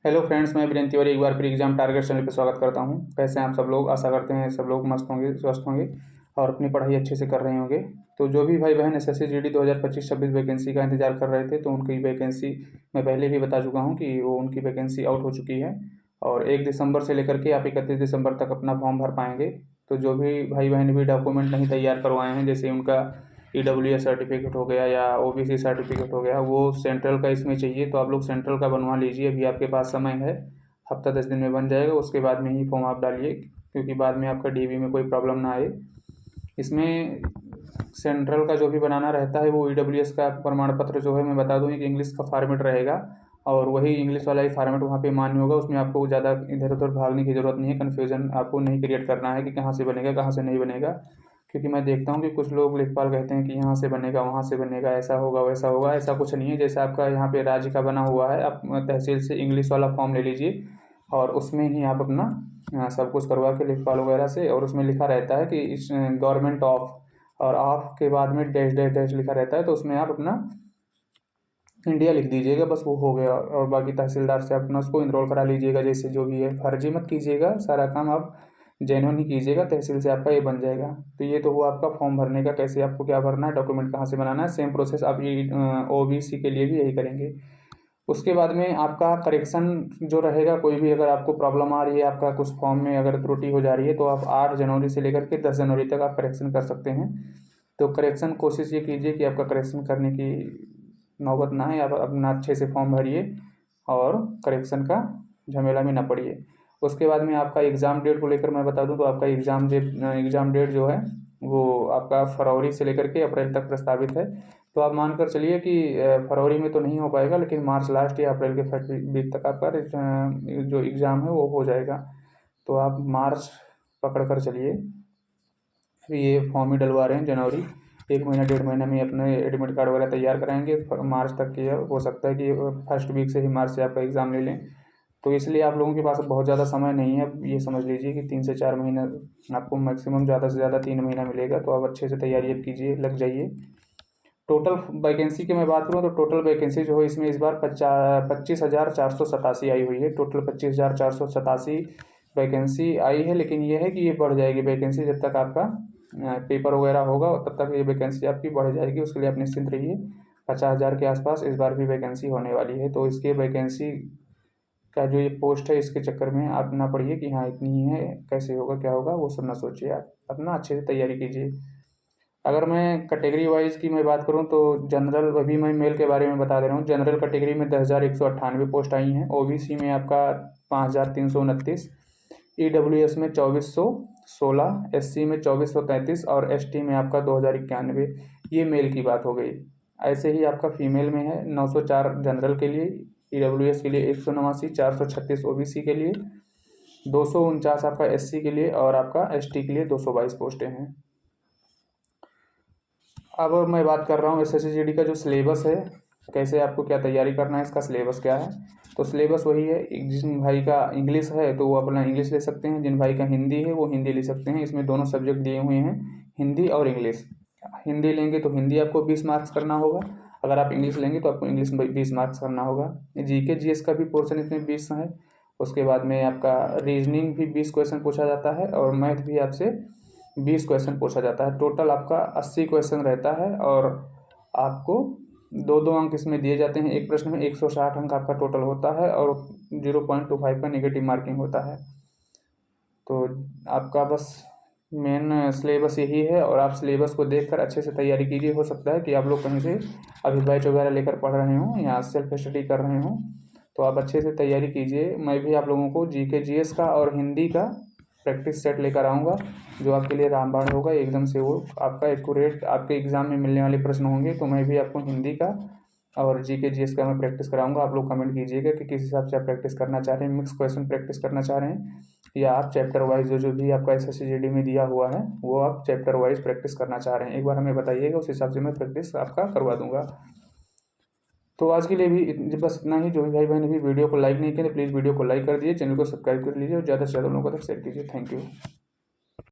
Hello friends, मैं वीरेंद्र तिवारी एक बार फिर एग्जाम टारगेट चैनल पर स्वागत करता हूं। कैसे हैं आप सब लोग? आशा करते हैं सब लोग मस्त होंगे, स्वस्थ होंगे और अपनी पढ़ाई अच्छे से कर रहे होंगे। तो जो भी भाई बहन एसएससी जीडी 2025-26 वैकेंसी का इंतजार कर रहे थे, तो उनकी वैकेंसी मैं पहले भी बता चुका हूं कि वो उनकी वैकेंसी आउट हो चुकी है और 1 दिसंबर से लेकर के आप 31 दिसंबर तक अपना फॉर्म भर पाएंगे। तो जो भी भाई बहन भी डॉक्यूमेंट नहीं तैयार करवाए हैं, जैसे उनका ईडब्ल्यूएस सर्टिफिकेट हो गया या ओबीसी सर्टिफिकेट हो गया, वो सेंट्रल का इसमें चाहिए, तो आप लोग सेंट्रल का बनवा लीजिए। अभी आपके पास समय है, हफ्ता 10 दिन में बन जाएगा। उसके बाद में ही फॉर्म आप डालिए, क्योंकि बाद में आपका डीवी में कोई प्रॉब्लम ना आए। इसमें सेंट्रल का जो भी बनाना रहता है, वो ईडब्ल्यूएस का प्रमाण पत्र जो है, मैं बता दूँ, एक इंग्लिश का फॉर्मेट रहेगा और वही इंग्लिश वाला ही फॉर्मेट वहाँ पे मान्य होगा। उसमें आपको ज़्यादा इधर उधर भागने की ज़रूरत नहीं है, कन्फ्यूज़न आपको नहीं क्रिएट करना है कि कहाँ से बनेगा कहाँ से नहीं बनेगा। क्योंकि मैं देखता हूँ कि कुछ लोग लेखपाल कहते हैं कि यहाँ से बनेगा वहाँ से बनेगा, ऐसा होगा वैसा होगा। ऐसा कुछ नहीं है। जैसे आपका यहाँ पे राज्य का बना हुआ है, आप तहसील से इंग्लिश वाला फॉर्म ले लीजिए और उसमें ही आप अपना सब कुछ करवा के लेखपाल वगैरह से, और उसमें लिखा रहता है कि इस गवर्नमेंट ऑफ, और ऑफ के बाद में डैश डैश डैश लिखा रहता है, तो उसमें आप अपना इंडिया लिख दीजिएगा, बस वो हो गया। और बाकी तहसीलदार से अपना उसको इनरोल करा लीजिएगा, जैसे जो भी है। फर्जी मत कीजिएगा, सारा काम आप जेन्युइन ही कीजिएगा, तहसील से आपका ये बन जाएगा। तो ये तो हुआ आपका फॉर्म भरने का, कैसे आपको क्या भरना है, डॉक्यूमेंट कहाँ से बनाना है। सेम प्रोसेस आप ये ओबीसी के लिए भी यही करेंगे। उसके बाद में आपका करेक्शन जो रहेगा, कोई भी अगर आपको प्रॉब्लम आ रही है, आपका कुछ फॉर्म में अगर त्रुटि हो जा रही है, तो आप 8 जनवरी से लेकर के 10 जनवरी तक आप करेक्शन कर सकते हैं। तो करेक्शन कोशिश ये कीजिए कि आपका करेक्शन करने की नौबत ना है, आप अपना अच्छे से फॉर्म भरिए और करेक्शन का झमेला में ना पड़िए। उसके बाद में आपका एग्ज़ाम डेट को लेकर मैं बता दूं, तो आपका एग्ज़ाम डेट जो है वो आपका फरवरी से लेकर के अप्रैल तक प्रस्तावित है। तो आप मानकर चलिए कि फरवरी में तो नहीं हो पाएगा, लेकिन मार्च लास्ट या अप्रैल के फर्स्ट वीक तक आपका जो एग्ज़ाम है वो हो जाएगा। तो आप मार्च पकड़ कर चलिए। ये फॉर्म ही डलवा रहे हैं जनवरी, 1 महीना 1.5 महीना में अपने एडमिट कार्ड वगैरह तैयार कराएंगे। मार्च तक की हो सकता है कि फर्स्ट वीक से ही मार्च से आपका एग्ज़ाम ले लें। तो इसलिए आप लोगों के पास बहुत ज़्यादा समय नहीं है। अब ये समझ लीजिए कि 3 से 4 महीना आपको मैक्सिमम, ज़्यादा से ज़्यादा 3 महीना मिलेगा। तो आप अच्छे से तैयारी अब कीजिए, लग जाइए। टोटल वैकेंसी की मैं बात करूँ तो टोटल वैकेंसी जो है इसमें इस बार 25,487 आई हुई है। टोटल 25,487 वैकेंसी आई है, लेकिन ये है कि ये बढ़ जाएगी वैकेंसी जब तक आपका पेपर वगैरह होगा, तब तक ये वैकेंसी आपकी बढ़ जाएगी। उसके लिए आप निश्चिंत रहिए। 50,000 के आसपास इस बार भी वैकेंसी होने वाली है। तो इसके वैकेंसी का जो ये पोस्ट है, इसके चक्कर में आप ना पढ़िए कि हाँ इतनी ही है, कैसे होगा क्या होगा, वो सब ना सोचिए। आप अपना अच्छे से तैयारी कीजिए। अगर मैं कैटेगरी वाइज की मैं बात करूं, तो जनरल, अभी मैं मेल के बारे में बता दे रहा हूं। जनरल कैटेगरी में 10,198 पोस्ट आई हैं। ओबीसी में आपका 5,329, ईडब्ल्यूएस में 2,416, एससी में 2,433 और एसटी में आपका 2,091। ये मेल की बात हो गई। ऐसे ही आपका फीमेल में है 904 जनरल के लिए, ईडब्ल्यूएस के लिए 189, 436 ओबीसी के लिए, 249 आपका एससी के लिए और आपका एसटी के लिए 222 पोस्टें हैं। अब मैं बात कर रहा हूँ एसएससी का जो सिलेबस है, कैसे आपको क्या तैयारी करना है, इसका सिलेबस क्या है। तो सिलेबस वही है। जिन भाई का इंग्लिश है तो वो अपना इंग्लिश ले सकते हैं, जिन भाई का हिंदी है वो हिंदी ले सकते हैं। इसमें दोनों सब्जेक्ट दिए हुए हैं, हिंदी और इंग्लिश। हिंदी लेंगे तो हिंदी आपको 20 मार्क्स करना होगा। अगर आप इंग्लिश लेंगे तो आपको इंग्लिश में 20 मार्क्स करना होगा। जीके जीएस का भी पोर्शन इसमें 20 है। उसके बाद में आपका रीजनिंग भी 20 क्वेश्चन पूछा जाता है और मैथ भी आपसे 20 क्वेश्चन पूछा जाता है। टोटल आपका 80 क्वेश्चन रहता है और आपको 2-2 अंक इसमें दिए जाते हैं। एक प्रश्न में 160 अंक आपका टोटल होता है और 0.25 का नेगेटिव मार्किंग होता है। तो आपका बस मेन सिलेबस यही है और आप सिलेबस को देखकर अच्छे से तैयारी कीजिए। हो सकता है कि आप लोग कहीं से अभी बैच वगैरह लेकर पढ़ रहे हों या सेल्फ स्टडी कर रहे हों, तो आप अच्छे से तैयारी कीजिए। मैं भी आप लोगों को जीके जीएस का और हिंदी का प्रैक्टिस सेट लेकर आऊँगा, जो आपके लिए रामबाण होगा। एकदम से वो आपका एक्यूरेट आपके एग्ज़ाम में मिलने वाले प्रश्न होंगे। तो मैं भी आपको हिंदी का और जीके जीएस का मैं प्रैक्टिस कराऊंगा। आप लोग कमेंट कीजिएगा कि किस हिसाब से आप प्रैक्टिस करना चाह रहे हैं, मिक्स क्वेश्चन प्रैक्टिस करना चाह रहे हैं, या आप चैप्टर वाइज जो भी आपका एसएससी जीडी में दिया हुआ है वो आप चैप्टर वाइज प्रैक्टिस करना चाह रहे हैं। एक बार हमें बताइएगा, उस हिसाब से मैं प्रैक्टिस आपका करवा दूंगा। तो आज के लिए भी बस इतना ही। जो भी भाई बहन अभी वीडियो को लाइक नहीं किए तो प्लीज़ वीडियो को लाइक कर दीजिए, चैनल को सब्सक्राइब कर लीजिए और ज़्यादा से ज़्यादा लोगों तक शेयर कीजिए। Thank you.